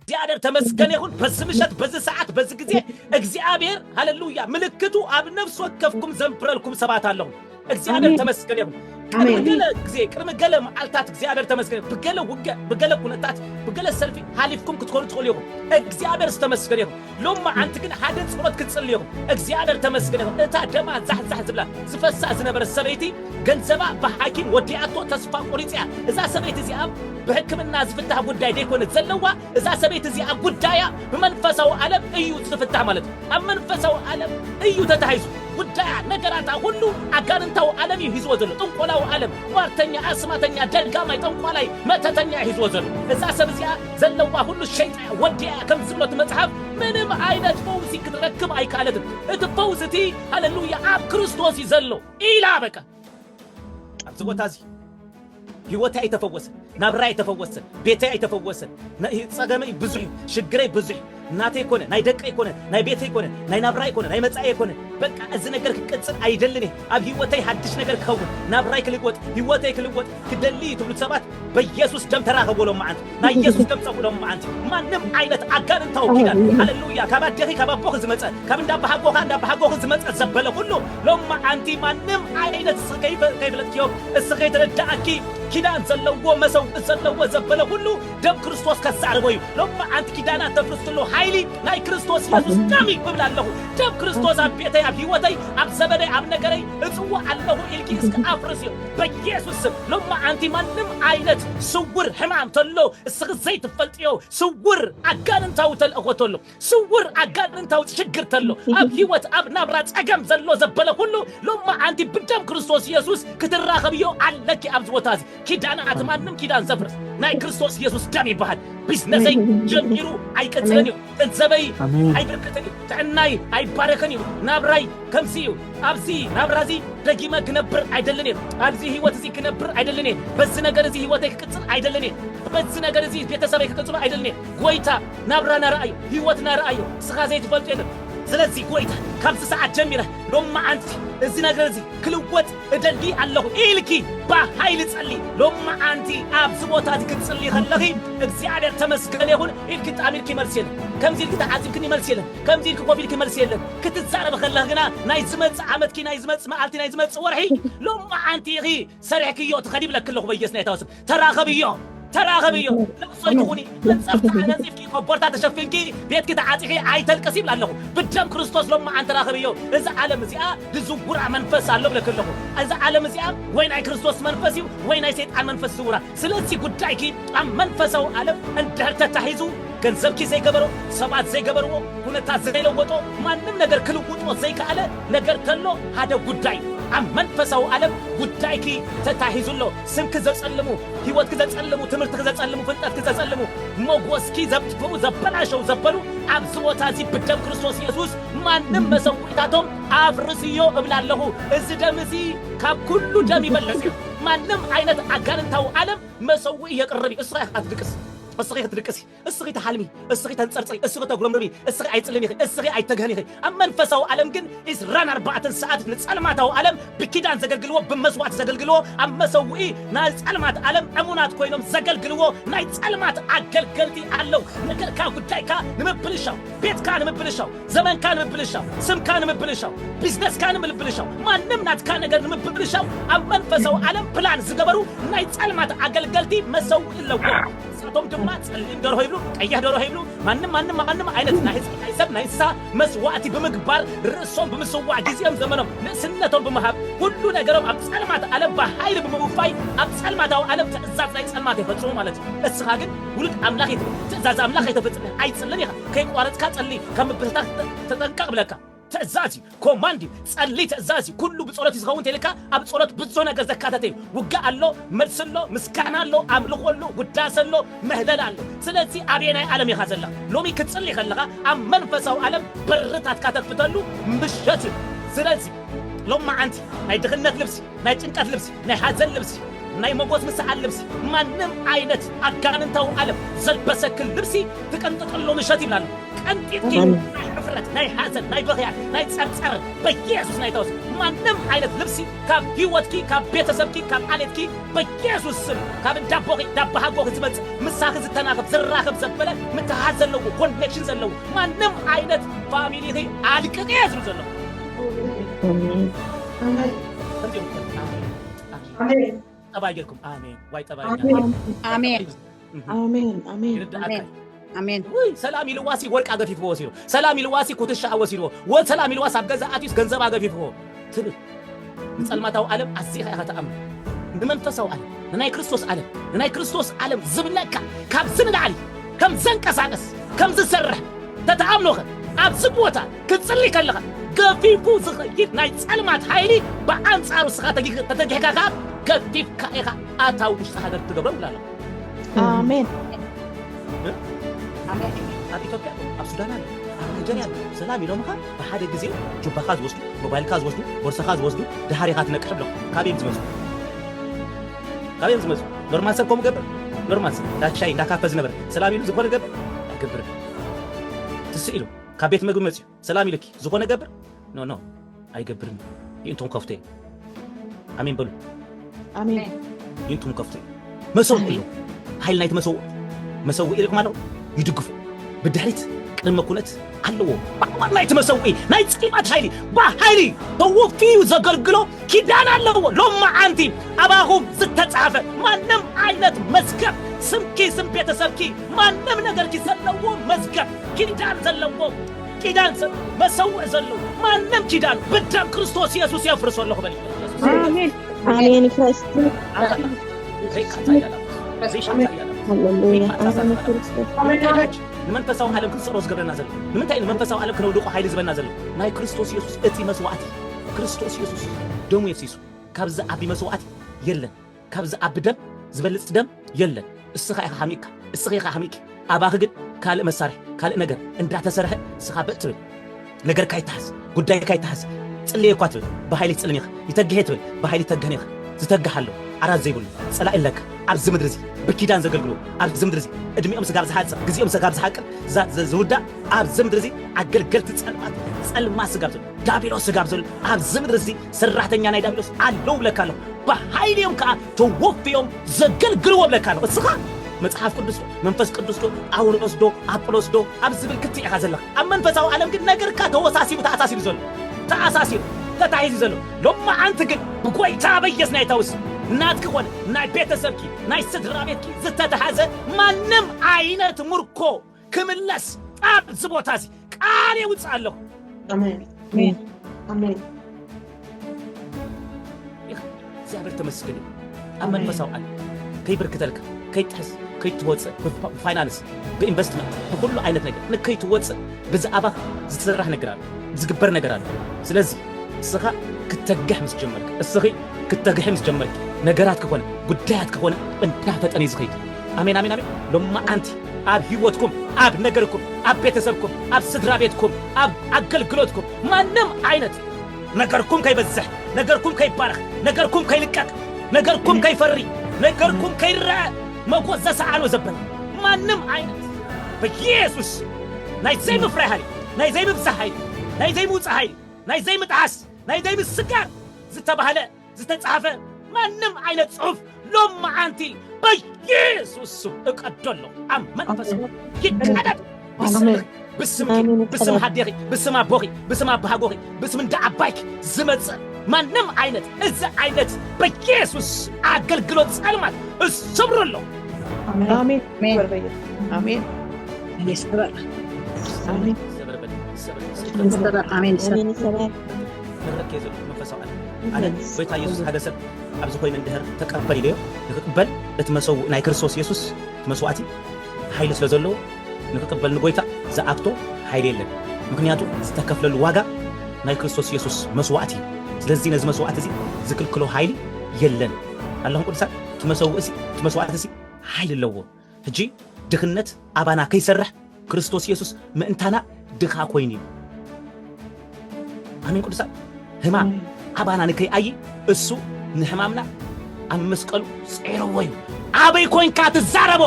እግዚአብሔር ተመስገን ይሁን በዝምሸት በዚህ ሰዓት በዚህ ጊዜ እግዚአብሔር ሃሌሉያ ምልክቱ አብ ነፍስ ወከፍኩም ዘምፕረልኩም ሰባት አለሁ እግዚአብሔር ተመስገን ይሁን በገለ ጊዜ ቅርም ገለ ማልታት እግዚአብሔር ተመስገን በገለ ወገ በገለ ኩነታት በገለ ሰልፊ ሐሊፍኩም ክትኮኑ ትቆልዩ እግዚአብሔር ተመስገን ይሁን ሎማ አንተ ግን ሐደ ጸሎት ክትጸልዩ እግዚአብሔር ተመስገን ይሁን እታ ደማ ዛህ ዝብላ ዝፈሳ ዝነበረ ሰበይቲ ገንዘባ በሐኪም ወዲያቶ ተስፋ ቆሪጽያ እዛ ሰበይቲ እዚያ በሕክምና ዝፍታህ ጉዳይ ደይኮነ ዘለዋ እዛ ሰበይቲ እዚያ ጉዳያ በመንፈሳው ዓለም እዩ ዝፍታህ ማለት አመንፈሳው ዓለም እዩ ተታይዙ ጉዳያ ነገራታ ሁሉ አጋንንታው ዓለም ይይዝ ወዘሉ ጥንቆላው ዓለም ሟርተኛ አስማተኛ ደጋማይ ጥንቆላይ መተተኛ ይይዝ ወዘሉ እዛ ሰብዚያ ዘለዋ ሁሉ ሸይጣን ወዲያ ከም ዝብሎት መጽሐፍ ምንም አይነት ፈውስ ይክትረክብ አይካለትም እትፈውስቲ ሃሌሉያ አብ ክርስቶስ ይዘሎ ኢላ በቃ አብዝቦታዚ ህይወቴ አይተፈወሰ ናብራ አይተፈወሰ ቤቴ አይተፈወሰ ጸገመይ ብዙ ሽግረይ ብዙ እናቴ ኮነ ናይ ደቀ ይኮነ ናይ ቤቴ ይኮነ ናይ ናብራ ይኮነ ናይ መጻኤ ይኮነ በቃ እዚ ነገር ክቅጽል አይደልኔ አብ ህይወቴ ሐድሽ ነገር ከውን ናብራይ ክልወጥ ህይወቴ ክልወጥ ክደሊ ትብሉ ሰባት በኢየሱስ ደም ተራኸቦሎ ማዓንት ናይ ኢየሱስ ደም ጸጉሎ ማዓንት ማንም አይነት አጋንንታው ኪዳን ሃሌሉያ ካባደኺ ካባቦኽ ዝመጸ ካብንዳ ባሃጎኻ ዝመጸ ዘበለ ሁሉ ሎማ አንቲ ማንም አይነት ከይብለትዮ እስኸይ ተረዳአኪ ኪዳን ዘለዎ መሰው ዘለዎ ዘበለ ሁሉ ደም ክርስቶስ ከዛርቦዩ ሎማ አንቲ ኪዳና ተፍርስሎ ኃይሊ ናይ ክርስቶስ ኢየሱስ ደም ይብላለሁ ደም ክርስቶስ አቤቴ አብ ህይወተይ አብ ዘበደይ አብ ነገረይ እጽዋ አለሁ ኢልኪ እስከ አፍርስዮ በኢየሱስ ሎማ አንቲ ማንም አይነት ስውር ህማም ተሎ እስኸ ዘይት ፈልጥዮ ስውር አጋንንታው ተልእኾተሎ ስውር አጋንንታው ችግር ተሎ አብ ህይወት አብ ናብራ ጸገም ዘሎ ዘበለ ሁሉ ሎማ አንቲ ብደም ክርስቶስ ኢየሱስ ክትራኸብዮ አለኪ አብ ዝቦታዚ ኪዳናት ማንም ኪዳን ዘፍርስ ናይ ክርስቶስ ኢየሱስ ደም ይባሃል ቢዝነሰይ ጀምሩ አይቀጽለኒው እንዘበይ አይበርከተኒ ተዕናይ አይባረከኒው ናብራይ ከምሲዩ አብዚ ናብራዚ ደጊመ ክነብር አይደለኔ አብዚ ህይወት እዚ ክነብር አይደለኔ በዚ ነገር እዚ ህይወት ክቅጽል አይደለኔ በዚ ነገር እዚ ቤተሰበይ ክቅጽል አይደለኔ ጎይታ ናብራና ራእዩ ህይወትና ራእዩ ስኻዘይ ትፈልጥ ስለዚህ ጎይታ ካብዚ ሰዓት ጀሚረ ሎማ አንቲ እዚ ነገር እዚ ክልወጥ እደሊ ኣለሁ ኢልኪ በኃይል ጸሊ ሎማ አንቲ አብ ዝቦታት ክትጽሊ ኸለኺ እግዚአብሔር ተመስገን ይሁን ኢልኪ ጣሚልኪ መልስ የለን ከምዚ ኢልኪ ተዓዚብክኒ መልስ የለን ከምዚ ኢልኪ ኮፊልኪ መልስ የለን ክትዛረብ ኸለኽ ግና ናይ ዝመጽእ ዓመትኪ ናይ ዝመጽእ መዓልቲ ናይ ዝመጽእ ወርሒ ሎማ አንቲ ኢኺ ሰሪሕክዮ ትኸዲ ብለክ ኣለኹ በየስና የተወስብ ተራኸብዮ ተራኸብዮ ለቅሶይ ትኹኒ መጽፍቲ ዓነጺፍኪ ኮቦርታ ተሸፊንኪ ቤትኪ ተዓጺኺ አይተልቀሲ ብላለኹ ብደም ክርስቶስ ሎማ አንተ ተራኸብዮ እዚ ዓለም እዚኣ ዝውራ መንፈስ ኣሎ ብለክለኹ እዚ ዓለም እዚኣ ወይ ናይ ክርስቶስ መንፈስ እዩ ወይ ናይ ሰይጣን መንፈስ ዝውራ ስለዚ ጉዳይኪ ኣብ መንፈሳዊ ዓለም እንድሕር ተታሒዙ ገንዘብኪ ዘይገበሮ ሰባት ዘይገበርዎ ኩነታት ዘይለወጦ ማንም ነገር ክልውጦ ዘይከኣለ ነገር ተሎ ሓደ ጉዳይ ኣብ መንፈሳዊ ዓለም ጉዳይኪ ተታሒዙሎ ስምኪ ዘጸልሙ ህይወትኪ ዘጸልሙ ትምህርትኪ ዘጸልሙ ፍልጠትኪ ዘጸልሙ ሞጎስኪ ዘብጥፍኡ ዘበላሸው ዘበሉ ኣብ ዝቦታ እዚ ብደም ክርስቶስ ኢየሱስ ማንም መሰዊታቶም አፍርስዮ እብላለሁ እዚ ደም እዚ ካብ ኩሉ ደም ይበለጽ ማንም አይነት አጋንንታው ዓለም መሰዊ የቅርብ እስራኤል አትድቅስ እስኺ ትድቅሲ እስኺ ተሐልሚ እስኺ ተንጸርጽሪ እስኺ ተጉረምርሚ እስኺ አይጽልሚ እስኺ አይተገህኒ መንፈሳው ዓለም ግን ኢዝራን 4 ሰዓት ንጸልማታው ዓለም ብኪዳን ዘገልግልዎ በመስዋዕት ዘገልግልዎ አመሰውኢ ናይ ጸልማት ዓለም አሙናት ኮይኖም ዘገልግልዎ ናይ ጸልማት አገልገልቲ አለው ነገርካ ጉዳይካ ንምብልሻው ቤትካ ንምብልሻው ዘመንካ ንምብልሻው ስምካ ንምብልሻው ቢዝነስካ ንምብልሻው ማንም ናትካ ነገር ንምብልሻው መንፈሳው ዓለም ፕላን ዝገበሩ ናይ ጸልማት አገልገልቲ መሰውኢ ለዎ ቶም ድማ ጸሊም ደሮ ሆይብሉ ቀያህ ደሮ ሆይብሉ ማንም አይነት ናይሰብ ናይሳ መስዋዕቲ በመግባር ርዕሶም በመስዋዕ ጊዜም ዘመኖም ንስነቶም በመሃብ ሁሉ ነገሮም ኣብ ጸልማት ዓለም በኃይል በመውፋይ ኣብ ጸልማታው ዓለም ትእዛዝ ናይ ጸልማት ይፈጽሙ ማለት እስኻ ግን ውልድ አምላክ ትእዛዝ አምላክ ይተፈጽም አይጽልን ይኻ ከይቋረጥካ ጸሊ ከምብርታ ተጠንቀቅ ብለካ ተዛዚ ኮማንዲ ጸሊ ተዛዚ ኩሉ በጸሎት ይዝኸውን ተልካ ኣብ ጸሎት ብዙ ነገር ዘካተተ ውጋ አሎ መልስሎ ምስጋና አሎ አምልኾሎ ጉዳሰሎ መህለል አሎ ስለዚህ አብየናይ ዓለም ይኻዘላ ሎሚ ክትጸሊ ይኸለኻ ኣብ መንፈሳው ዓለም በርታት ካተፍተሉ ምሸት ስለዚህ ሎማ አንቲ ናይ ድኽነት ልብሲ ናይ ጭንቀት ልብሲ ናይ ሐዘን ልብሲ ናይ መጎስ ምስዓል ልብሲ ማንም ዓይነት አጋንንታው ዓለም ዘልበሰክል ልብሲ ትቀንጥጥሎ ንሸት ይብላል ቀንጢጥኪ ናይ ሕፍረት ናይ ሓዘን ናይ በኽያት ናይ ጸርጸር በኢየሱስ ናይ ተወስ ማንም ዓይነት ልብሲ ካብ ህይወትኪ ካብ ቤተሰብኪ ካብ ዓሌትኪ በኢየሱስ ስም ካብ ዳቦኺ ዳባሃጎኺ ዝመጽእ ምሳኺ ዝተናኸብ ዝራኸብ ዘበለ ምትሓዝ ዘለዎ ኮኔክሽን ዘለዎ ማንም ዓይነት ፋሚሊኺ አልቅቄ ዝሉ ዘሎ አሜን ጠባይልኩም አሜን ዋይ ጠባይልኩም አሜን አሜን አሜን አሜን ወይ ሰላም ይልዋሲ ወርቅ አገፊት ወሲሮ ሰላም ይልዋሲ ኩትሻ ወሲሮ ወሰላም ይልዋስ አብገዛ አቲስ ገንዘብ አገፊት ትል ጸልማታው ዓለም አሲኻ ያተአም ንመንፈሳው ዓለም ናይ ክርስቶስ ዓለም ዝብለካ ካብ ዝንጋዓሊ ከም ዘንቀሳቀስ ከም ዝሰርሕ ተተአምኖኸ ኣብ ዝቦታ ክጽሊ ከለኻ ገፊፉ ዝኸይድ ናይ ጸልማት ኃይሊ በአንጻሩ ስኻ ተተጊሕካ ገፊፍካ ኢኻ ኣታው ውሽጢ ሃገር ትገብሮ ብላለ አሜን አሜን ኣብ ኢትዮጵያ ኣብ ሱዳን ኣለ ኣብ ናይጀርያ ሰላም ኢሎምኻ ብሓደ ግዜ ጁባኻ ዝወስዱ ሞባይልካ ዝወስዱ ቦርሳኻ ዝወስዱ ድሃሪኻ ትነቅሕ ብሎም ካበይ ዝመፁ ኖርማል ሰብ ከምኡ ገብር ኖርማል ሰብ ዳሻይ እንዳካፈ ዝነበረ ሰላም ኢሉ ዝኾነ ገብር ኣይገብርን ትስኢሉ ካብ ቤት ምግቢ መፅዩ ሰላም ኢሉኪ ዝኾነ ገብር ኖ ኣይገብርን ይእንቶም ከፍቶ ኣሜን በሉ አሜን ይንቱም ከፍቶ መሰው እዩ ኃይል ናይት መሰው ኢልኩም አለው ይድግፉ ብድሕሪት ቅድመ ኩነት ኣለዎ ባዕዋር ናይት መሰው ናይ ጽልማት ኃይሊ ባኃይሊ ተወፊዩ ዘገልግሎ ኪዳን ኣለዎ ሎማ አንቲ አባኹም ዝተጻፈ ማንም ዓይነት መዝገብ ስምኪ ስም ቤተሰብኪ ማንም ነገርኪ ዘለዎ መዝገብ ኪዳን ዘለዎ ኪዳን መሰውዕ ዘለዎ ማንም ኪዳን ብደም ክርስቶስ ኢየሱስ ያፍርሶ ኣለሁ በል አሜን አሜን ክርስቶስ ሃሌሉያ አሜን ክርስቶስ ንመንፈሳዊ ዓለም ክንጽሮስ ገብረና ዘሎ ንምንታይ ንመንፈሳዊ ዓለም ክነውድቆ ኃይሊ ዝበና ዘሎ ናይ ክርስቶስ ኢየሱስ እቲ መስዋዕቲ ክርስቶስ ኢየሱስ ደሙ የፍሲሱ ካብዚ ዓቢ መስዋዕቲ የለን ካብዚ ዓቢ ደም ዝበልጽ ደም የለን እስኻ ኢኻ ሐሚካ ኣባኺ ግን ካልእ መሳርሒ ካልእ ነገር እንዳተሰርሐ እስኻ በእትብል ነገር ካይተሓዝ ጉዳይ ካይተሓዝ ጽልየ እኳ ትብል ብኃይሊ ትጽልኒ ኢኻ ይተግሄ ትብል ብኃይሊ ተግህን ኢኻ ዝተግሃሎ ዓራት ዘይብሉ ጸላእ ኣለካ ኣብዚ ምድሪ እዚ ብኪዳን ዘገልግሎ ኣብዚ ምድሪ እዚ ዕድሚኦም ስጋብ ዝሓጽር ግዚኦም ስጋብ ዝሓቅር ዝውዳእ ኣብዚ ምድሪ እዚ ኣገልገልቲ ጸልማ ስጋብ ዘሎ ዳቢሎስ ስጋብ ዘሎ ኣብዚ ምድሪ እዚ ሰራሕተኛ ናይ ዳቢሎስ ኣለው ብለካ ኣለሁ ብኃይሊዮም ከዓ ተወፊዮም ዘገልግልዎ ብለካ ኣለሁ እስኻ መጽሐፍ ቅዱስ መንፈስ ቅዱስ ጳውሎስ አጵሎስ ኣብ ዝብል ክትዕ ኢኻ ዘለኻ ኣብ መንፈሳዊ ዓለም ግን ነገርካ ተወሳሲቡ ተኣሳሲሩ ዘሎ ተኣሳሲሩ ተታሒዙ ዘሎ ሎማ ኣንቲ ግን ብጎይታ በየስ ናይ ተውስ ናትክ ኾነ ናይ ቤተሰብኪ ናይ ስድራ ቤትኪ ዝተተሓዘ ማንም ዓይነት ሙርኮ ክምለስ ኣብ ዝቦታ እዚ ቃል የውፅእ ኣለኹ አሜን አሜን እግዚአብሔር ተመስገን ኣብ መንፈሳዊ ዓለም ከይብርክተልካ ከይጥሕስ ከይትወፅእ ብፋይናንስ ብኢንቨስትመንት ብኩሉ ዓይነት ነገር ንከይትወፅእ ብዛዕባ ዝስራሕ ነገር ኣሎ ዝግበር ነገር ኣሎ ስለዚ እስኻ ክትተግሕ ምስ ጀመርክ እስኺ ክትተግሕ ምስ ጀመርክ ነገራት ክኾነ ጉዳያት ክኾነ እንዳፈጠነ ዝኸይድ አሜን አሜን አሜን ሎማ አንቲ ኣብ ህይወትኩም ኣብ ነገርኩም ኣብ ቤተሰብኩም ኣብ ስድራ ቤትኩም ኣብ ኣገልግሎትኩም ማንም ዓይነት ነገርኩም ከይበዝሕ ነገርኩም ከይባረኽ ነገርኩም ከይልቀቅ ነገርኩም ከይፈሪ ነገርኩም ከይረአ መጎዝ ዘሰዓኖ ዘበል ማንም ዓይነት በኢየሱስ ናይ ዘይምፍራይ ኃይሊ ናይ ዘይምብዛሕ ኃይሊ ናይ ዘይምውፃእ ኃይሊ ናይ ዘይምጥዓስ ናይ ዘይምስጋር ዝተባህለ ዝተጻፈ ማንም ዓይነት ጽሑፍ ሎማ አንቲ በኢየሱስ እቀደሎ ኣብ መንፈስ ይቀደድ ብስምኪ ብስም ሃዴኺ ብስም ኣቦኺ ብስም ኣባሃጎኺ ብስም እንዳ ዓባይኪ ዝመጽእ ማንም ዓይነት እዚ ዓይነት በኢየሱስ ኣገልግሎት ጸልማት እሰብረሎ አሜን አሜን ይስበር አሜን ይስበር አሜን ይስበር ተረከዘ መንፈሳዊ አለ ጎይታ ኢየሱስ ሓደ ሰብ ኣብዚ ኮይኑ እንድህር ተቀበል ኢልዮ ንክቅበል እቲ መሰው ናይ ክርስቶስ ኢየሱስ መስዋዕቲ ኃይሊ ስለ ዘለዎ ንክቅበል ንጎይታ ዝኣክቶ ኃይሊ የለን ምክንያቱ ዝተከፍለሉ ዋጋ ናይ ክርስቶስ ኢየሱስ መስዋዕቲ ስለዚ ነዚ መስዋዕቲ እዚ ዝክልክሎ ኃይሊ የለን ኣለኹም ቅዱሳን እቲ መሰው እዚ እቲ መስዋዕቲ እዚ ኃይሊ ኣለዎ ሕጂ ድኽነት ኣባና ከይሰርሕ ክርስቶስ ኢየሱስ ምእንታና ድኻ ኮይኑ አሜን ቅዱሳን ህማም ኣባና ንከይኣይ እሱ ንሕማምና ኣብ መስቀሉ ጸይረዎ እዩ ኣበይ ኮይንካ ትዛረቦ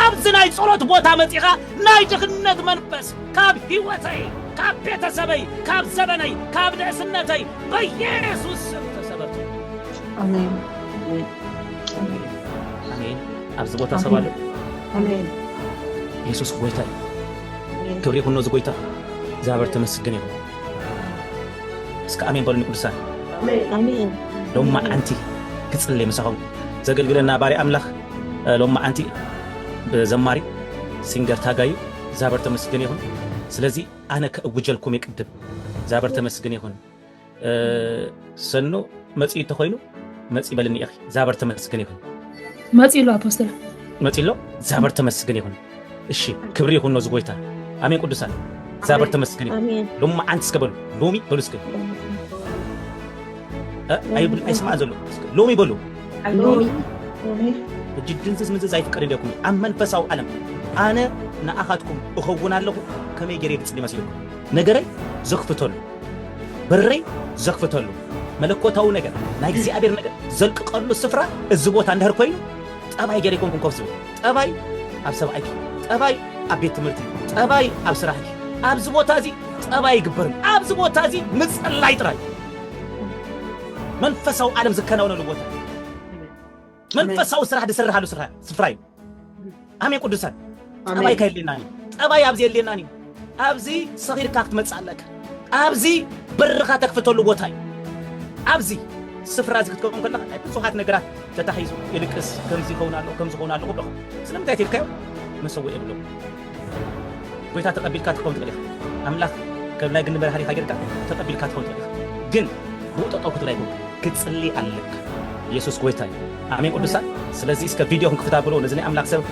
ኣብዚ ናይ ጸሎት ቦታ መጺኻ ናይ ድኽነት መንፈስ ካብ ህይወተይ ካብ ቤተሰበይ ካብ ዘበነይ ካብ ንእስነተይ በኢየሱስ ስም ተሰበርቱ አሜን ኣሜን ኣብዚ ቦታ ሰባለ አሜን ኢየሱስ ጎይታ ክብሪ ይሁን እዚ ጎይታ እግዚአብሔር ተመስገን ይሁን እስከ አሜን በሉኝ ቅዱሳን አሜን ሎማ አንቲ ክጽልይ መሳኹም ዘገልግለና ባሪ አምላኽ ሎማ አንቲ በዘማሪ ሲንገር ታጋዩ እግዚአብሔር ተመስገን ይሁን ስለዚህ አነ ከእውጀልኩም ይቅድም እግዚአብሔር ተመስገን ይሁን ሰኖ መጽ ተኾይኑ መጽ በልኒ እኺ እግዚአብሔር ተመስገን ይሁን መጽኢሎ አፖስተል መጽኢሎ እግዚአብሔር ተመስገን ይሁን እሺ ክብሪ ይሁን ነው ዝጎይታ አሜን ቅዱሳን እግዚአብሔር ተመስገን ይሁን ሎማ አንቲ እስከበሉ ሎሚ በሉ እስከ አይብል አይስማ ዘሎ ሎሚ በሉ ሎሚ እጅድንዝዝ ምንዝዝ አይፍቀድ እንደኩም አመንፈሳው ዓለም አነ ንኣኻትኩም እኸውን ኣለኹ ከመይ ገይረ ድጽሊ መስልኩም ነገረይ ዘኽፍተሉ በረይ ዘኽፍተሉ መለኮታዊ ነገር ናይ እግዚአብሔር ነገር ዘልቅቀሉ ስፍራ እዚ ቦታ እንድህር ኮይኑ ጠባይ ገይረ ይኮንኩም ኮፍ ዝብል ጠባይ ኣብ ሰብኣይኪ ጠባይ ኣብ ቤት ትምህርቲ ጠባይ ኣብ ስራሕኪ ኣብዚ ቦታ እዚ ጠባይ ይግበር ኣብዚ ቦታ እዚ ምጽላይ ጥራይ መንፈሳው ዓለም ዝከናወነሉ ቦታ መንፈሳው ስራሕ ድሰርሃሉ ስፍራ እዩ አሜን ቅዱሳን ጠባይ ካይልናኒ ጠባይ ኣብዚ የለናኒ ኣብዚ ሰኺርካ ክትመጻለካ ኣብዚ በርኻ ተክፍተሉ ቦታ እዩ ኣብዚ ስፍራ እዚ ክትከውን ከለኻ ናይ ብዙሓት ነገራት ተታሒዙ ይልቅስ ከምዚ ይኸውናለሁ ከምዚ ይኸውናለሁ ብለኹ ስለምንታይ ትልካዮ መሰው የብሎ ጎይታ ተቀቢልካ ትኸውን ትኽእል ኢኻ ኣምላኽ ከም ናይ ግንበረ ሃሪኻ ጌርካ ተቀቢልካ ትኸውን ትኽእል ኢኻ ግን ውጠጠው ክትላይ ክትጽልይ ኣለካ ኢየሱስ ጎይታ እዩ አሜን ቅዱሳን ስለዚህ እስከ ቪዲዮ ክንክፍታ ብሎ ነዚ ናይ ኣምላኽ ሰብ